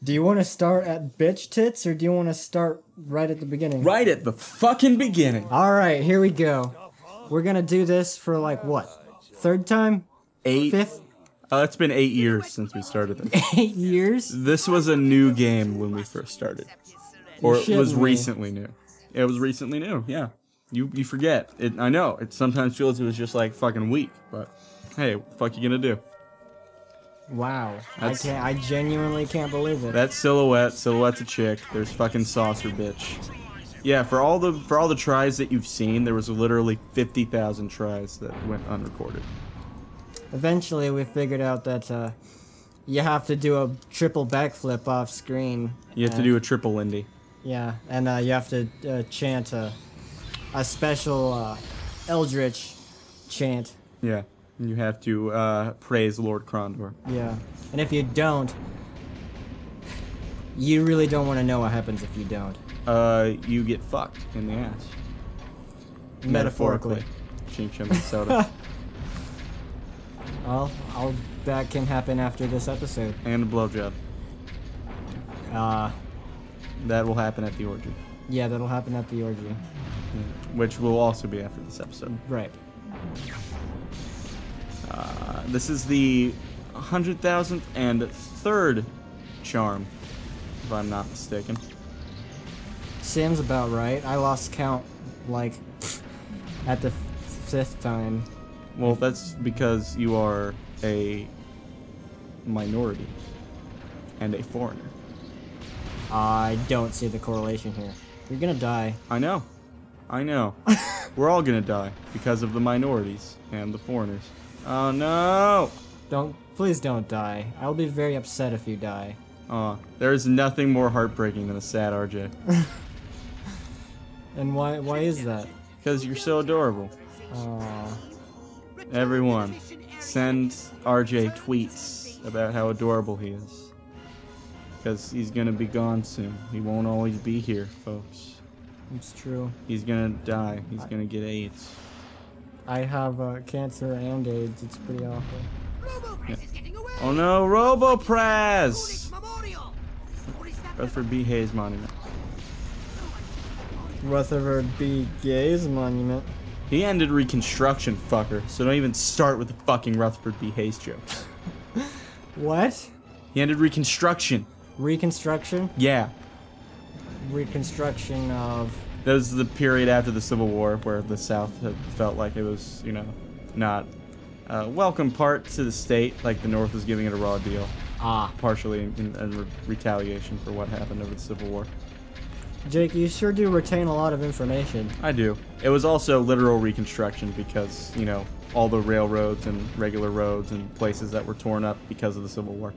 Do you want to start at bitch tits or do you want to start right at the beginning? Right at the fucking beginning. Alright, here we go. We're gonna do this for like what? Third time? 8. Fifth? It's been 8 years since we started this. 8 years? This was a new game when we first started. Or it was recently new. It was recently new, yeah. You forget. I know, it sometimes feels it was just like fucking weak, but hey, what the fuck you gonna do? Wow. I genuinely can't believe it. That's Silhouette. Silhouette's a chick. There's fucking Saucer bitch. Yeah, for all the tries that you've seen, there was literally 50,000 tries that went unrecorded. Eventually, we figured out that you have to do a triple backflip off screen. You have to do a triple Lindy. Yeah, and you have to chant a special Eldritch chant. Yeah, and you have to praise Lord Krondor. Yeah, and if you don't, you really don't want to know what happens if you don't. You get fucked in the ass. Metaphorically. Chink chim and soda. Well, that can happen after this episode. And a blowjob. That will happen at the orgy. Yeah, that'll happen at the orgy. Which will also be after this episode. Right. This is the 100,000th and third charm, if I'm not mistaken. Seems about right. I lost count, like, at the 5th time. Well, that's because you are a minority and a foreigner. I don't see the correlation here. You're gonna die. I know. I know. We're all gonna die because of the minorities and the foreigners. Oh no! Please don't die. I'll be very upset if you die. There is nothing more heartbreaking than a sad RJ. And why is that? Because you're so adorable. Aww. Everyone, send RJ tweets about how adorable he is. Because he's gonna be gone soon. He won't always be here, folks. It's true. He's gonna die. He's gonna get AIDS. I have cancer and AIDS. It's pretty awful. Yeah. Oh no, Robopraz! Rutherford B. Hayes Monument. Rutherford B. Gay's monument. He ended Reconstruction, fucker, so don't even start with the fucking Rutherford B. Hayes jokes. What? He ended Reconstruction. Reconstruction? Yeah. Reconstruction of... That was the period after the Civil War where the South had felt like it was, you know, not a welcome part to the state, like the North was giving it a raw deal. Partially in retaliation for what happened over the Civil War. Jake, you sure do retain a lot of information. I do. It was also literal reconstruction because, you know, all the railroads and regular roads and places that were torn up because of the Civil War.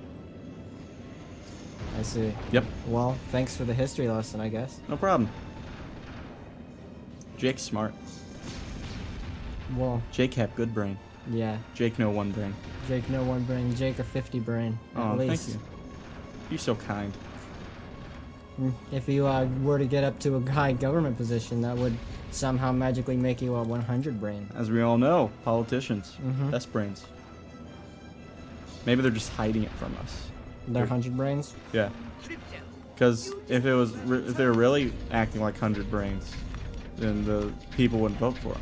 I see. Yep. Well, thanks for the history lesson, I guess. No problem. Jake's smart. Well, Jake have good brain. yeah. Jake no one brain. Jake no one brain. Jake a 50 brain. At least. Thank you. You're so kind. If you were to get up to a high government position, that would somehow magically make you a 100 brain. As we all know, politicians, best brains. Maybe they're just hiding it from us. They're 100 brains? Yeah. Because if they were really acting like 100 brains, then the people wouldn't vote for him.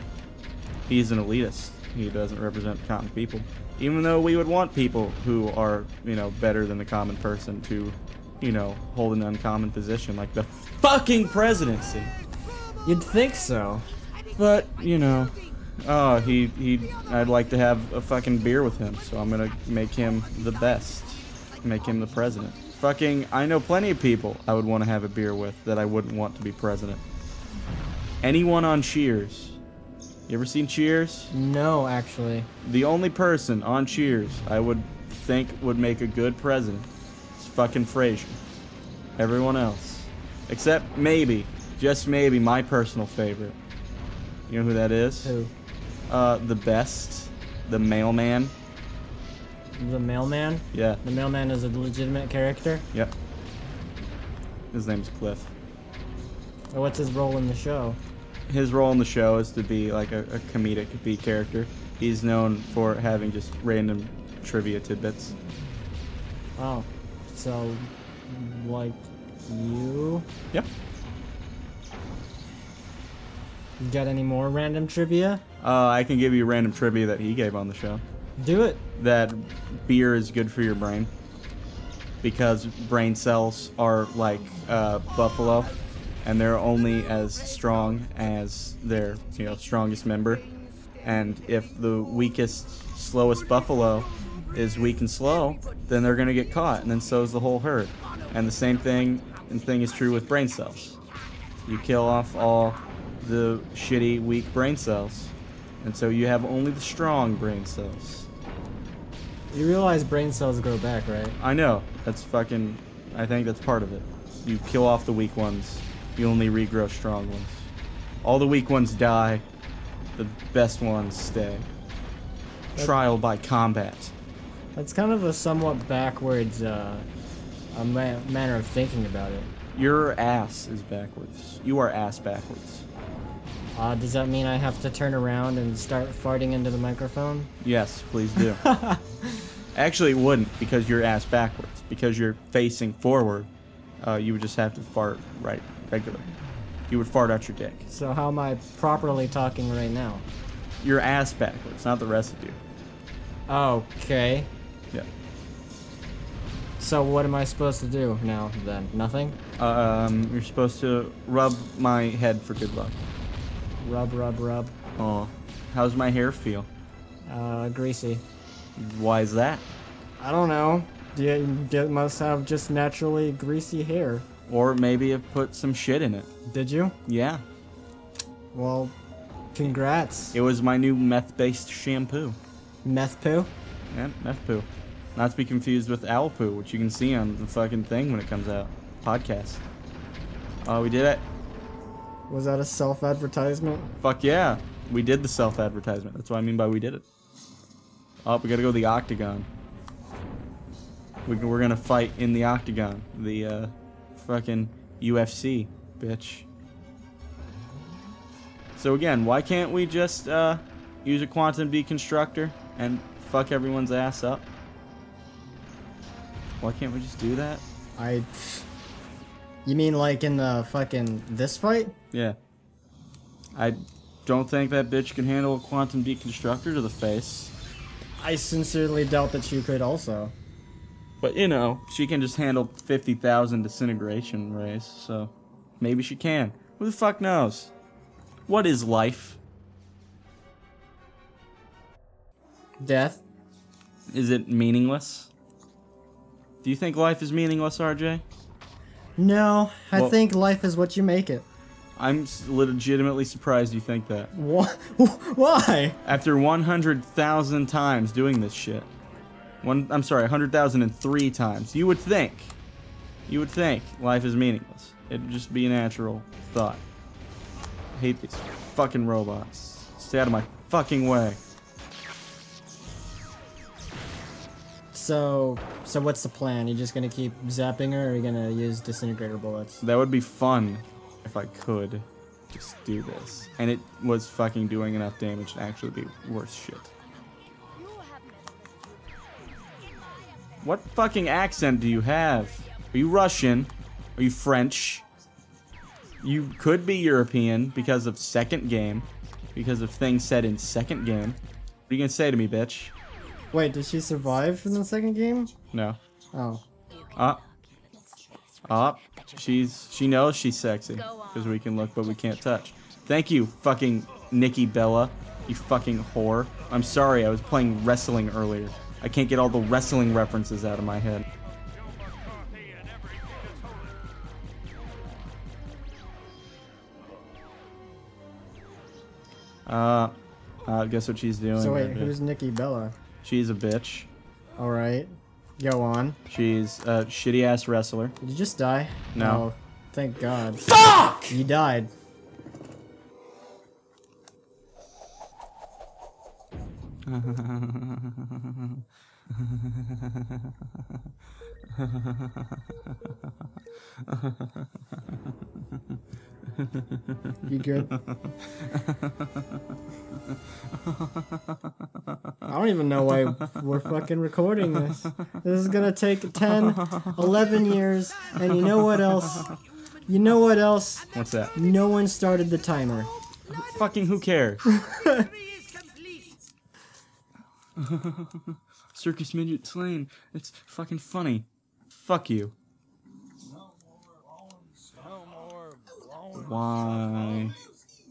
He's an elitist. He doesn't represent common people. Even though we would want people who are, you know, better than the common person to, you know, hold an uncommon position like the fucking presidency. You'd think so. But, you know, I'd like to have a fucking beer with him, so I'm gonna make him the best. Make him the president. Fucking, I know plenty of people I would want to have a beer with that I wouldn't want to be president. Anyone on Cheers. You ever seen Cheers? No, actually. The only person on Cheers I would think would make a good president is fucking Frasier. Everyone else. Except maybe, just maybe, my personal favorite. You know who that is? Who? The best. The mailman. The mailman? Yeah. The mailman is a legitimate character? Yep. His name's Cliff. What's his role in the show? His role in the show is to be like a comedic B character. He's known for having just random trivia tidbits. Oh, so like you. Yep. Got any more random trivia? I can give you random trivia that he gave on the show. Do it. That beer is good for your brain because brain cells are like buffalo, and they're only as strong as their strongest member. And if the weakest, slowest buffalo is weak and slow, then they're gonna get caught, and then so is the whole herd. And the same thing is true with brain cells. You kill off all the shitty, weak brain cells, and so you have only the strong brain cells. You realize brain cells grow back, right? I know. That's fucking... I think that's part of it. You kill off the weak ones, you only regrow strong ones. All the weak ones die, the best ones stay. Trial by combat. That's kind of a somewhat backwards manner of thinking about it. Your ass is backwards. You are ass backwards. Does that mean I have to turn around and start farting into the microphone? Yes, please do. Actually, it wouldn't, because you're ass backwards. Because you're facing forward, you would just have to fart right regularly. You would fart out your dick. So how am I properly talking right now? You're ass backwards, not the rest of you. Okay. Yeah. So what am I supposed to do now, then? Nothing? You're supposed to rub my head for good luck. Rub, rub, rub. Oh, how's my hair feel? Greasy. Why is that? I don't know. You must have just naturally greasy hair. Or maybe I put some shit in it. Did you? Yeah. Well, congrats. It was my new meth-based shampoo. Meth poo? Yeah, meth poo. Not to be confused with owl poo, which you can see on the fucking thing when it comes out. Podcast. Oh, we did it. Was that a self-advertisement? Fuck yeah. We did the self-advertisement. That's what I mean by we did it. Oh, we gotta go to the octagon. We're gonna fight in the octagon. The, fucking UFC, bitch. So again, why can't we just, use a quantum deconstructor and fuck everyone's ass up? Why can't we just do that? You mean like in the fucking this fight? Yeah. I don't think that bitch can handle a quantum deconstructor to the face. I sincerely doubt that you could also. But, you know, she can just handle 50,000 disintegration rays, so maybe she can. Who the fuck knows? What is life? Death? Is it meaningless? Do you think life is meaningless, RJ? No, I Well- think life is what you make it. I'm legitimately surprised you think that. What? Why? After 100,000 times doing this shit. 100,003 times. You would think life is meaningless. It'd just be a natural thought. I hate these fucking robots. Stay out of my fucking way. So what's the plan? You just gonna keep zapping her, or are you gonna use disintegrator bullets? That would be fun if I could just do this. And it was fucking doing enough damage to actually be worth shit. What fucking accent do you have? Are you Russian? Are you French? You could be European because of second game. Because of things said in second game. What are you gonna say to me, bitch? Wait, did she survive from the second game? No. Oh. She knows she's sexy. Because we can look but we can't touch. Thank you, fucking Nikki Bella. You fucking whore. I'm sorry, I was playing wrestling earlier. I can't get all the wrestling references out of my head. Guess what she's doing. So wait, right who's here. Nikki Bella? She's a bitch. Alright. Go on. She's a shitty ass wrestler. Did you just die? No. Oh, thank God. Fuck! You died. You good? I don't even know why we're fucking recording this. This is gonna take 10, 11 years, and you know what else? You know what else? What's that? No one started the timer. Fucking who cares? Circus midget slain. It's fucking funny. Fuck you. Why?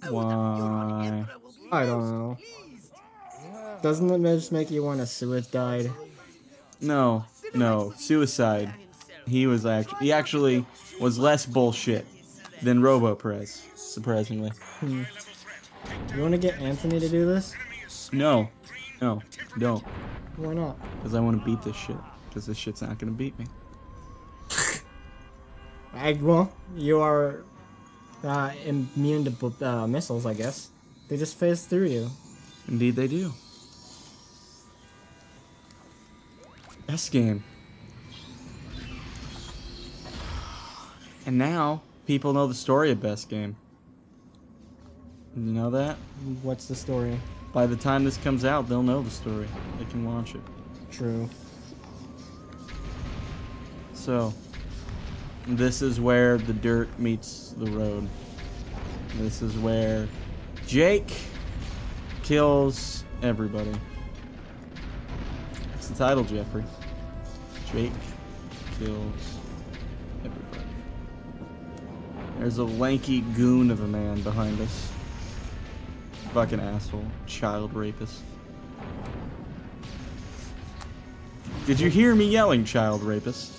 Why? I don't know. Doesn't it just make you want to suicide? No, no. Suicide. He actually was less bullshit than Robo Perez, surprisingly. You want to get Anthony to do this? No. No, don't. Why not? Because I want to beat this shit. Because this shit's not going to beat me. Well, you are immune to missiles, I guess. They just phase through you. Indeed they do. Best game. And now, people know the story of Best Game. You know that? What's the story? By the time this comes out, they'll know the story. They can watch it. True. So, this is where the dirt meets the road. This is where Jake kills everybody. It's the title, Jeffrey. Jake kills everybody. There's a lanky goon of a man behind us. Fucking asshole. Child rapist. Did you hear me yelling, child rapist?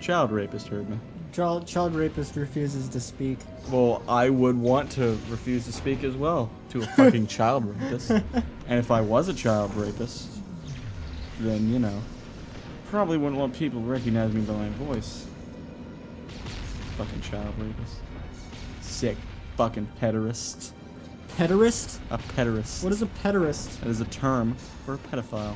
Child rapist heard me. Child rapist refuses to speak. Well, I would want to refuse to speak as well to a fucking child rapist. And if I was a child rapist, then, you know, probably wouldn't want people to recognize me by my voice. Fucking child rapist. Sick fucking pederast. Pederast? A pederast. What is a pederast? That is a term for a pedophile.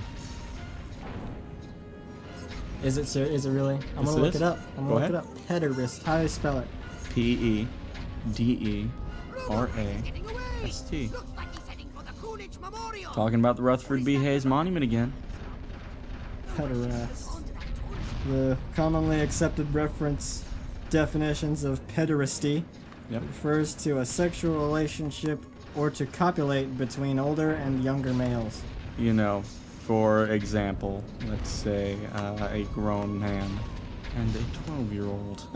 Is it really? I'm gonna look it up. I'm gonna look it up. Pederast. How do I spell it? P-E-D-E-R-A-S-T. Talking about the Rutherford B. Hayes Monument again. Pederast. The commonly accepted reference definitions of pederasty refers to a sexual relationship or to copulate between older and younger males. You know, for example, let's say a grown man and a 12-year-old.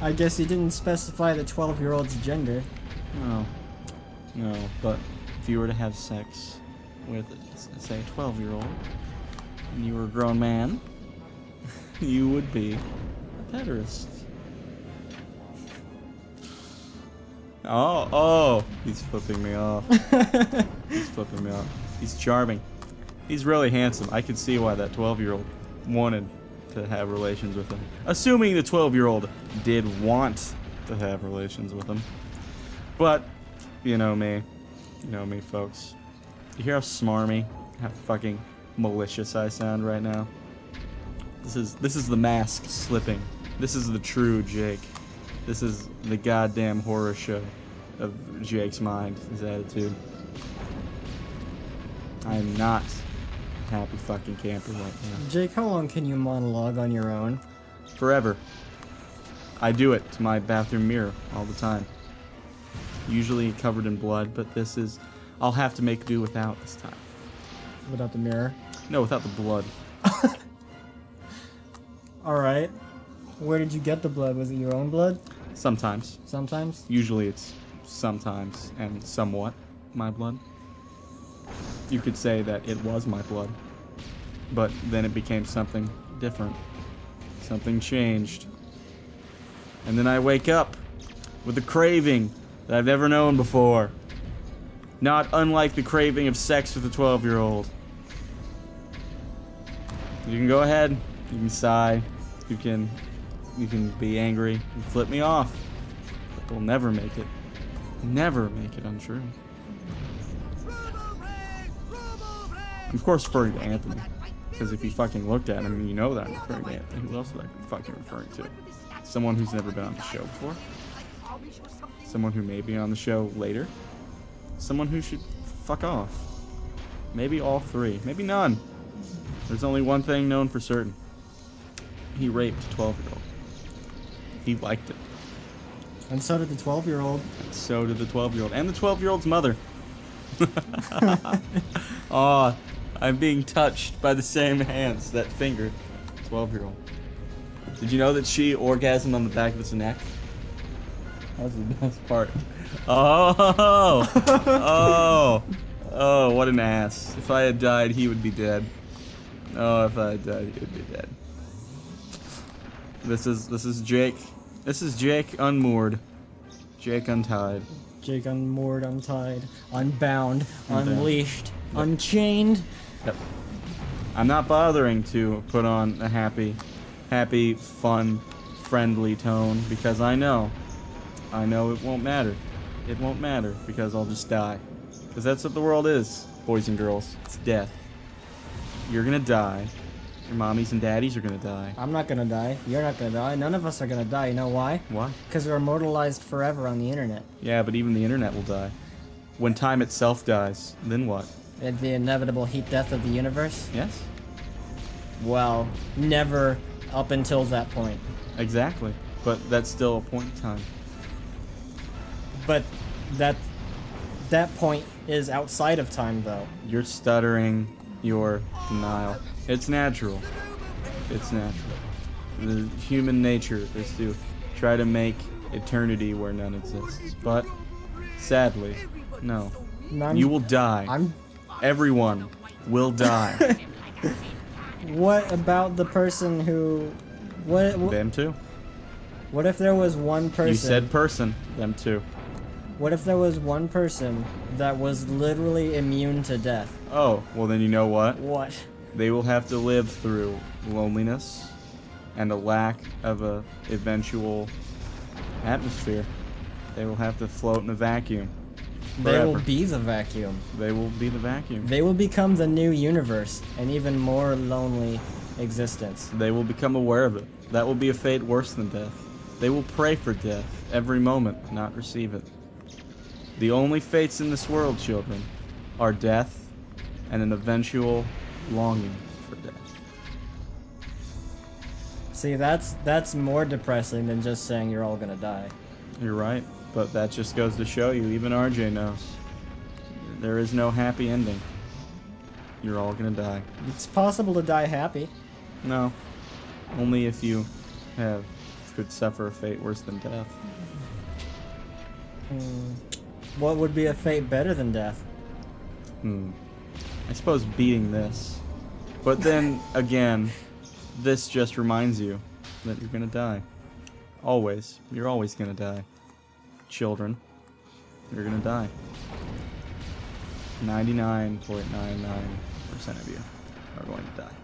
I guess he didn't specify the 12-year-old's gender. No. No, but if you were to have sex with, say, a 12-year-old, and you were a grown man, you would be a pederast. Oh, he's flipping me off. He's flipping me off. He's charming. He's really handsome. I can see why that 12-year-old wanted to have relations with him. Assuming the 12-year-old did want to have relations with him. But, you know me. You know me, folks. You hear how smarmy, how fucking malicious I sound right now? This is the mask slipping. This is the true Jake. This is the goddamn horror show of Jake's mind, his attitude. I am not a happy fucking camper right now. Jake, how long can you monologue on your own? Forever. I do it to my bathroom mirror all the time. Usually covered in blood, but this is... I'll have to make do without this time. Without the mirror? No, without the blood. Alright. Where did you get the blood? Was it your own blood? Sometimes. Sometimes? Usually it's sometimes and somewhat my blood. You could say that it was my blood. But then it became something different. Something changed. And then I wake up with a craving that I've never known before. Not unlike the craving of sex with a 12-year-old. You can go ahead. You can sigh. You can be angry and flip me off. But they'll never make it. Never make it untrue. I'm of course referring to Anthony. Because if you fucking looked at him, you know that I'm referring to Anthony. Who else would I be fucking referring to? Someone who's never been on the show before. Someone who may be on the show later. Someone who should fuck off. Maybe all three. Maybe none. There's only one thing known for certain. He raped a 12-year-old. He liked it. And so did the 12-year-old. So did the 12-year-old. And the 12-year-old's mother. Aw, I'm being touched by the same hands that fingered 12-year-old. Did you know that she orgasmed on the back of his neck? That was the best part. Oh! Oh, what an ass. If I had died, he would be dead. Oh, if I had died, he would be dead. This is Jake. This is Jake unmoored. Jake untied. Jake unmoored, untied, unbound, unleashed, unchained. Yep. I'm not bothering to put on a happy, fun, friendly tone because I know it won't matter. It won't matter because I'll just die. Because that's what the world is, boys and girls. It's death. You're gonna die. Your mommies and daddies are gonna die. I'm not gonna die. You're not gonna die. None of us are gonna die. You know why? Why? Because we're immortalized forever on the internet. Yeah, but even the internet will die. When time itself dies, then what? The inevitable heat death of the universe? Yes. Well, never up until that point. Exactly. But that's still a point in time. But that point is outside of time, though. You're stuttering your denial. It's natural. It's natural. The human nature is to try to make eternity where none exists. But, sadly, no. You will die. Everyone will die. What about the person who... What? Them too. What if there was one person... You said person. Them too. What if there was one person that was literally immune to death? Oh, well then you know what? What? They will have to live through loneliness and a lack of a eventual atmosphere. They will have to float in a vacuum. Forever. They will be the vacuum. They will be the vacuum. They will become the new universe, an even more lonely existence. They will become aware of it. That will be a fate worse than death. They will pray for death every moment, not receive it. The only fates in this world, children, are death and an eventual longing for death. See, that's more depressing than just saying you're all gonna die. You're right, but that just goes to show you, even RJ knows. There is no happy ending. You're all gonna die. It's possible to die happy. No. Only if you could suffer a fate worse than death. What would be a fate better than death? I suppose beating this. But then, again, this just reminds you that you're gonna die. Always. You're always gonna die. Children, you're gonna die. 99.99% of you are going to die.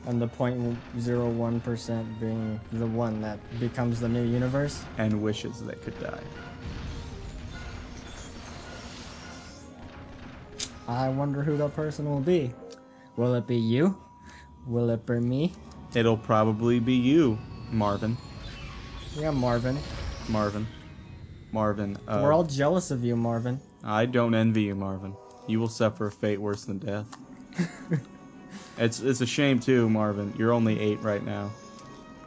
And the 0.01% being the one that becomes the new universe? And wishes they could die. I wonder who that person will be. Will it be you? Will it be me? It'll probably be you, Marvin. Yeah, Marvin. Marvin. We're all jealous of you, Marvin. I don't envy you, Marvin. You will suffer a fate worse than death. It's a shame too, Marvin. You're only 8 right now.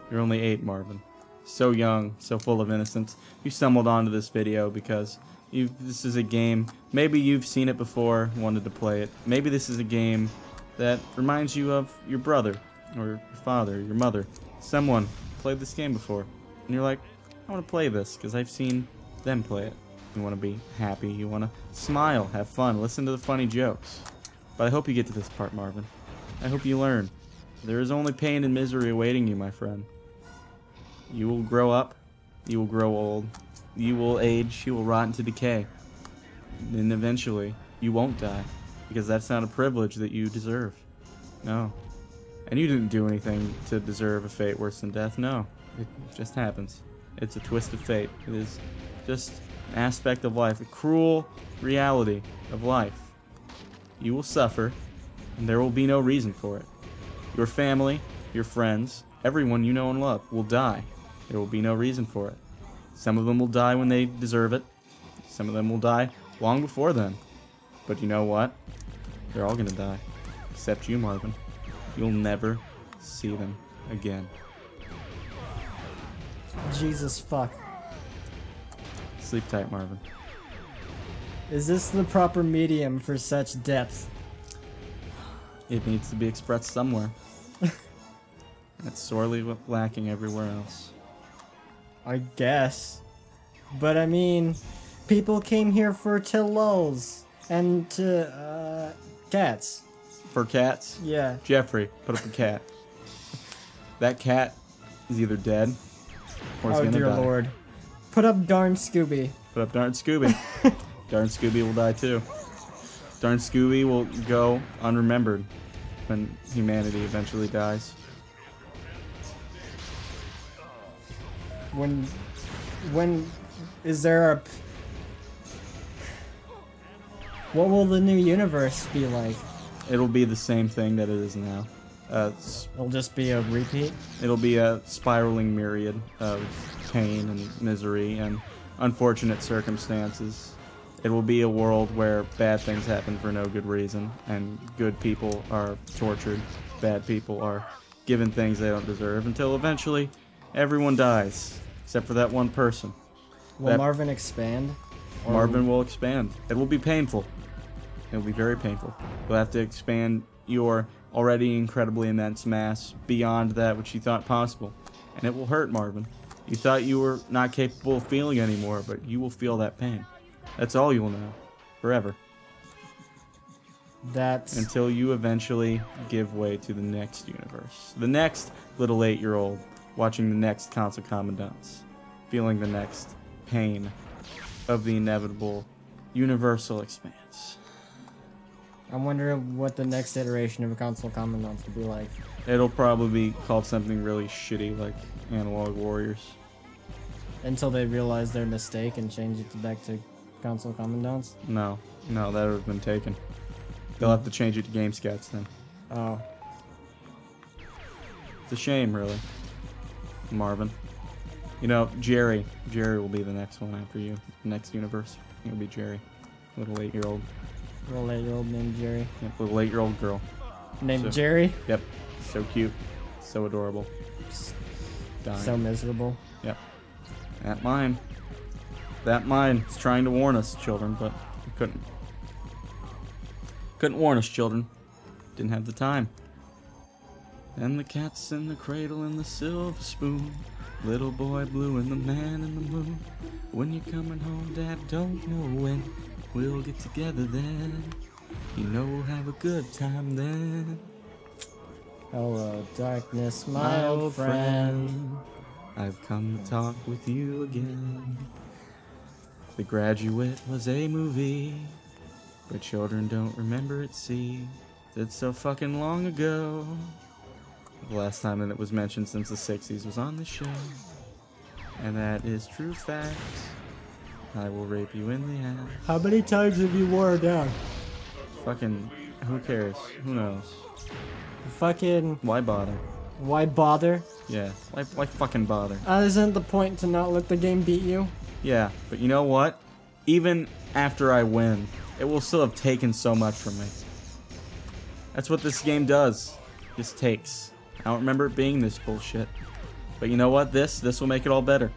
You're only 8, Marvin. So young, so full of innocence. You stumbled onto this video because this is a game. Maybe you've seen it before, wanted to play it. Maybe this is a game that reminds you of your brother, or your father, your mother. Someone played this game before. And you're like, I want to play this because I've seen them play it. You want to be happy, you want to smile, have fun, listen to the funny jokes. But I hope you get to this part, Marvin. I hope you learn. There is only pain and misery awaiting you, my friend. You will grow up, you will grow old, you will age, you will rot into decay. And eventually, you won't die, because that's not a privilege that you deserve. No. And you didn't do anything to deserve a fate worse than death, no. It just happens. It's a twist of fate. It is just an aspect of life, a cruel reality of life. You will suffer, and there will be no reason for it. Your family, your friends, everyone you know and love will die. There will be no reason for it. Some of them will die when they deserve it. Some of them will die long before then. But you know what? They're all gonna die. Except you, Marvin. You'll never see them again. Jesus fuck. Sleep tight, Marvin. Is this the proper medium for such depth? It needs to be expressed somewhere. It's sorely lacking everywhere else. I guess. But I mean, people came here for lulz and to, cats. For cats? Yeah. Jeffrey, put up a cat. That cat is either dead or it's Oh gonna dear die. lord. Put up darn Scooby. Put up darn Scooby. Darn Scooby will die too. Darn Scooby will go unremembered when humanity eventually dies. When is there a... What will the new universe be like? It'll be the same thing that it is now. It'll just be a repeat? It'll be a spiraling myriad of pain and misery and unfortunate circumstances. It will be a world where bad things happen for no good reason, and good people are tortured, bad people are given things they don't deserve, until eventually everyone dies, except for that one person. Will Marvin expand? Or Marvin will expand. It will be painful. It will be very painful. You'll have to expand your already incredibly immense mass beyond that which you thought possible. And it will hurt, Marvin. You thought you were not capable of feeling anymore, but you will feel that pain. That's all you will know. Forever. That's... Until you eventually give way to the next universe. The next little 8-year-old watching the next console Commandants. Feeling the next pain of the inevitable universal expanse. I'm wondering what the next iteration of a console Commandants will be like. It'll probably be called something really shitty like Analog Warriors. Until they realize their mistake and change it back to console Commandants? No, that would have been taken. They'll have to change it to Game Scats then. Oh. It's a shame, really. Marvin. You know, Jerry. Jerry will be the next one after you. Next universe. It'll be Jerry. Little 8-year-old. Little 8-year-old named Jerry. Yep, little 8-year-old girl. Named Jerry? Yep. So cute. So adorable. Dying. So miserable. Yep. That mine. That mine is trying to warn us, children, but it couldn't. Couldn't warn us, children. Didn't have the time. And the cat's in the cradle and the silver spoon. Little boy blue and the man in the moon. When you're coming home, Dad, don't know when. We'll get together then. You know we'll have a good time then. Hello, darkness, my old friend. I've come to talk with you again. The Graduate was a movie, but children don't remember it, see. It's so fucking long ago. The last time that it was mentioned since the 60s was on the show. And that is true fact. I will rape you in the ass. How many times have you wore it down? Fucking, who cares? Who knows? Fucking... Why bother? Why bother? Yeah, why fucking bother? Isn't the point to not let the game beat you? Yeah, but you know what? Even after I win, it will still have taken so much from me. That's what this game does. Just takes. I don't remember it being this bullshit. But you know what? This will make it all better.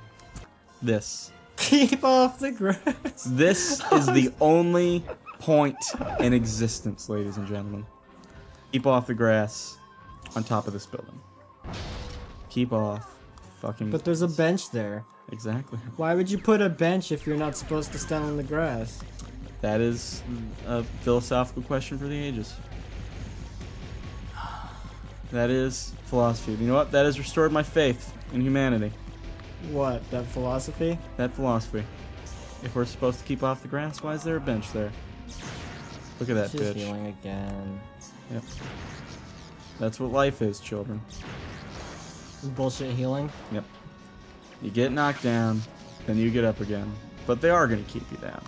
This. Keep off the grass. This is the only point in existence, ladies and gentlemen. Keep off the grass on top of this building. Keep off fucking... But there's a bench there. Exactly. Why would you put a bench if you're not supposed to stand on the grass? That is a philosophical question for the ages. That is philosophy. You know what? That has restored my faith in humanity. What? That philosophy? That philosophy. If we're supposed to keep off the grass, why is there a bench there? Look at that She's bitch. healing again. Yep. That's what life is, children. Bullshit healing? Yep. You get knocked down, then you get up again. But they are going to keep you down.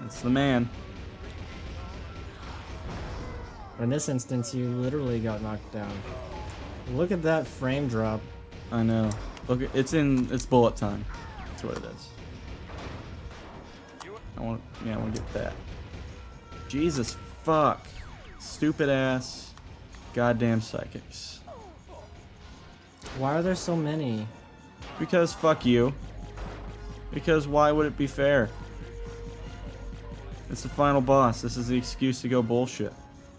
It's the man. In this instance, you literally got knocked down. Look at that frame drop. I know. Look, it's bullet time. That's what it is. I want to get that. Jesus Fuck. Stupid ass. Goddamn psychics. Why are there so many? Because fuck you. Because why would it be fair? It's the final boss. This is the excuse to go bullshit.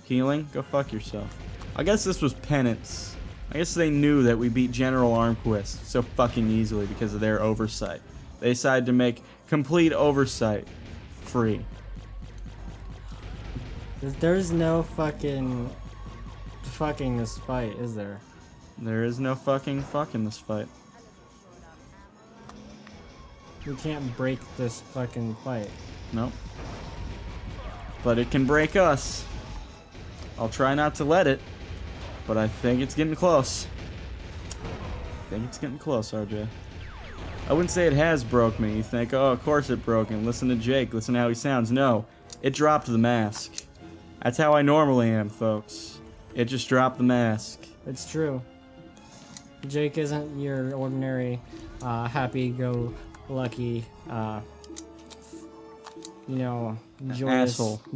Healing? Go fuck yourself. I guess this was penance. I guess they knew that we beat General Armquist so fucking easily because of their oversight. They decided to make complete oversight free. There's no fucking this fight, is there? There is no fucking this fight. We can't break this fucking fight. Nope. But it can break us. I'll try not to let it, but I think it's getting close. I think it's getting close, RJ. I wouldn't say it has broke me. You think, oh, of course it broke him. Listen to Jake. Listen to how he sounds. No, it dropped the mask. That's how I normally am, folks. It just dropped the mask. It's true. Jake isn't your ordinary, happy-go-lucky, you know,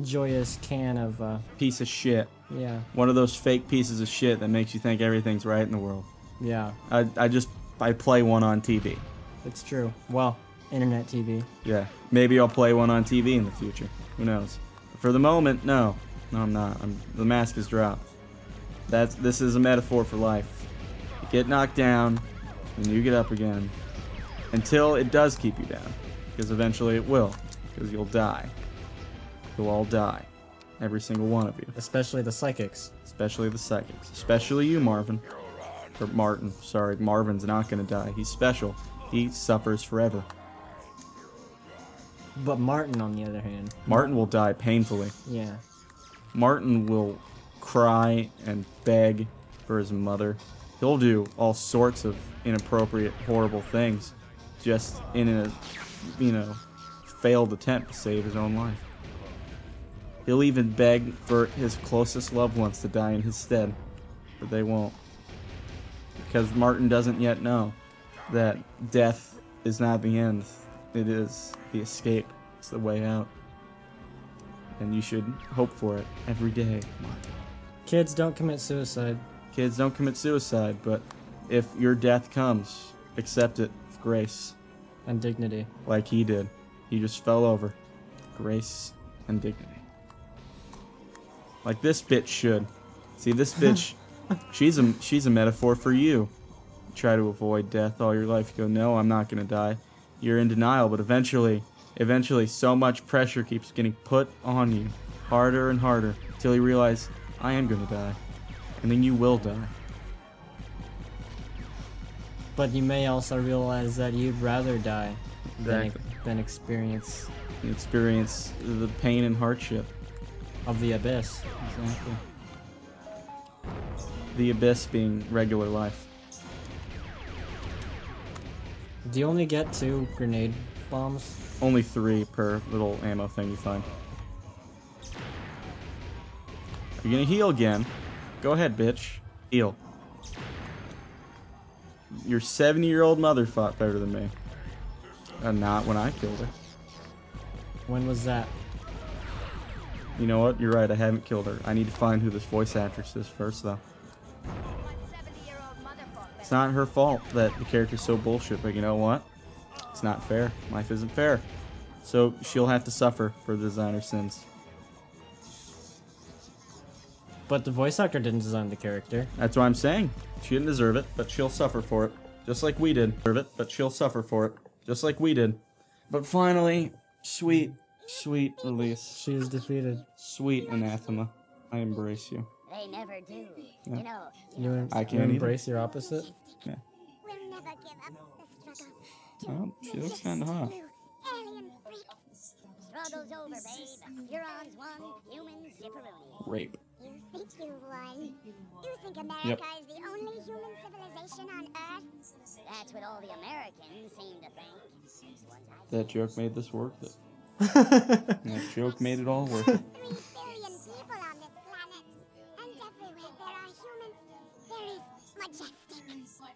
joyous can of, piece of shit. Yeah. One of those fake pieces of shit that makes you think everything's right in the world. Yeah. I play one on TV. It's true. Well, internet TV. Yeah. Maybe I'll play one on TV in the future. Who knows? For the moment, no. No, I'm not. The mask is dropped. This is a metaphor for life. You get knocked down, and you get up again. Until it does keep you down. Because eventually it will. Because you'll die. You'll all die. Every single one of you. Especially the psychics. Especially the psychics. Especially you, Marvin. Or Martin. Sorry, Marvin's not gonna die. He's special. He suffers forever. But Martin, on the other hand... Martin will die painfully. Yeah. Martin will cry and beg for his mother. He'll do all sorts of inappropriate, horrible things just in a, you know, failed attempt to save his own life. He'll even beg for his closest loved ones to die in his stead, but they won't. Because Martin doesn't yet know that death is not the end. It is the escape. It's the way out. And you should hope for it every day, Martin. Kids don't commit suicide. Kids don't commit suicide, but if your death comes, accept it with grace. And dignity. Like he did. He just fell over. Grace and dignity. Like this bitch should. See, this bitch, she's a metaphor for you. You try to avoid death all your life. You go, no, I'm not gonna die. You're in denial, but eventually, so much pressure keeps getting put on you, harder and harder, until you realize, I am gonna die. And then you will die. But you may also realize that you'd rather die exactly. than experience the pain and hardship of the abyss. Exactly. The abyss being regular life. Do you only get 2 grenade bombs? Only 3 per little ammo thing you find. Are you gonna heal again? Go ahead, bitch. Heal. Your 70-year-old mother fought better than me. Not when I killed her. When was that? You know what? You're right, I haven't killed her. I need to find who this voice actress is first, though. It's not her fault that the character's so bullshit, but you know what? It's not fair. Life isn't fair. So she'll have to suffer for the designer's sins. But the voice actor didn't design the character. That's what I'm saying. She didn't deserve it, but she'll suffer for it. Just like we did. Deserve it, but she'll suffer for it. Just like we did. But finally, sweet release. She is defeated. Sweet anathema. I embrace you. They never do. Yeah. You know. I can't embrace your opposite? Yeah. We'll never give up the struggle. Oh, she looks kind of hot. Struggle's over, babe. Huron's won. Humans zipperoni. Rape. You think you won? You think America is the only human civilization on Earth? That's what all the Americans seem to think. That joke made this worth it. That joke made it all worth it. 3 billion people on this planet. And everywhere there are humans, there is Majestic.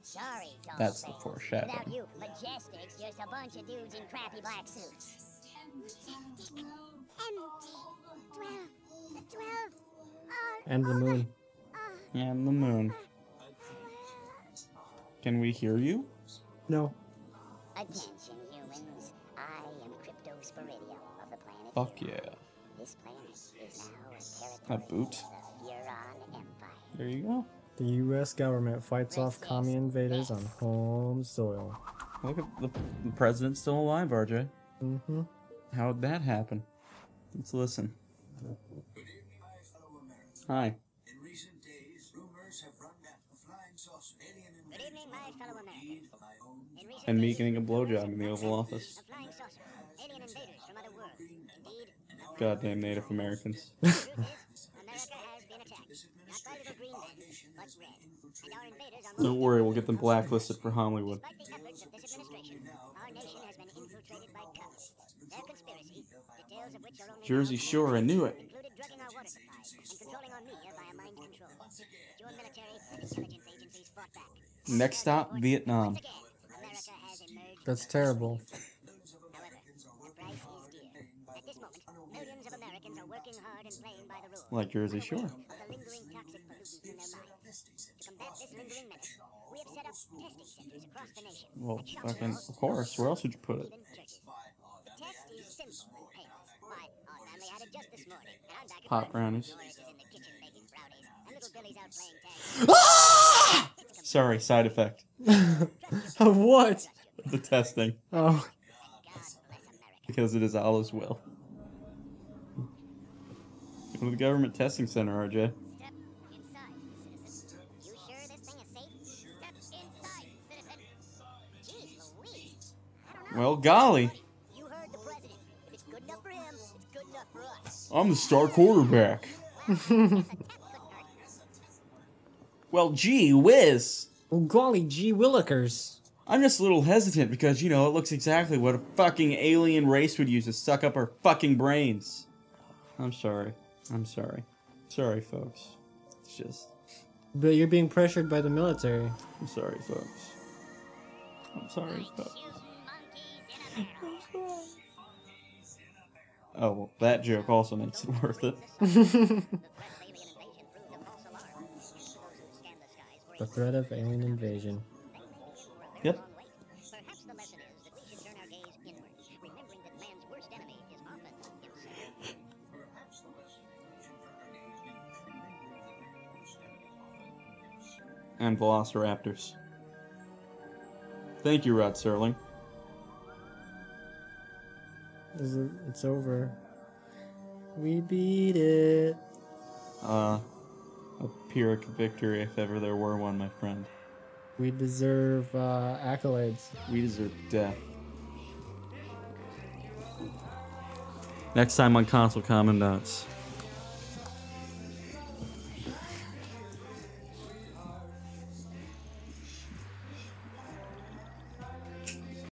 Sorry, Doll That's the Face. foreshadowing. Without you, Majestic's just a bunch of dudes in crappy black suits. Majestic. empty. 12. And the moon. And the moon. Can we hear you? No. Attention, humans. I am Crypto Sporidium of the planet. Fuck yeah. This planet is now a That territory boot. of the Huron Empire. There you go. The U.S. government fights off commie invaders on home soil. Look at the president's still alive, RJ. Mm-hmm. How'd that happen? Let's listen. Hi. In recent days, rumors have run that a flying saucer alien Good evening, my fellow Americans. In recent And me days, getting a blowjob in the Oval Office. a flying saucer, alien invaders from other worlds. Indeed, Goddamn Native Americans. the truth is, America has been attacked. Not by little green men, but red. And our invaders are Don't worry, we'll get them blacklisted for Hollywood. Despite the efforts of this administration, our nation has been infiltrated by communists. Their conspiracy, details of which are only Jersey Shore, I knew it. included drugging our water supply and controlling our media via mind control. Your military and intelligence agencies fought back. Next stop, Vietnam. Again, America has emerged. That's terrible. However, the price is dear. At this moment, millions of Americans are working hard and playing by the rules. Like Jersey Shore. Of the lingering toxic pollutants in their minds. To combat this lingering menace, we have set up testing centers across the nation. Well, at shops fucking, malls, of course. Where else would you put it? even churches. The test is simple and painless. Why, our family had it just this morning, and I'm back at Pot work. brownies. Doris is in the kitchen making brownies, and little Billy's out playing tag. Sorry, side effect. Of what? The testing. Oh. God bless America. Because it is Allah's will. Go to the government testing center, RJ. Step inside, citizen. You sure this thing is safe? Step inside, citizen. Jeez Louise. I don't know. Well, golly. You heard the president. If it's good enough for him, it's good enough for us. I'm the star quarterback. Well, I guess a test couldn't hurt. Well, gee whiz. Well, golly gee willikers. I'm just a little hesitant because, you know, it looks exactly what a fucking alien race would use to suck up our fucking brains. I'm sorry. I'm sorry. Sorry, folks. It's just... But you're being pressured by the military. I'm sorry, folks. I'm sorry, folks. Shooting monkeys in America. Oh, well, that joke also makes it worth it. The threat of alien invasion proved a false alarm. Those who scanned the skies were The threat of alien invasion. Yep. Perhaps the lesson is that we should turn our gaze inward, remembering that man's worst enemy is often himself. And velociraptors. Thank you, Rod Serling. It's over. We beat it. A Pyrrhic victory if ever there were one, my friend. We deserve accolades. We deserve death. Next time on Console Commandants.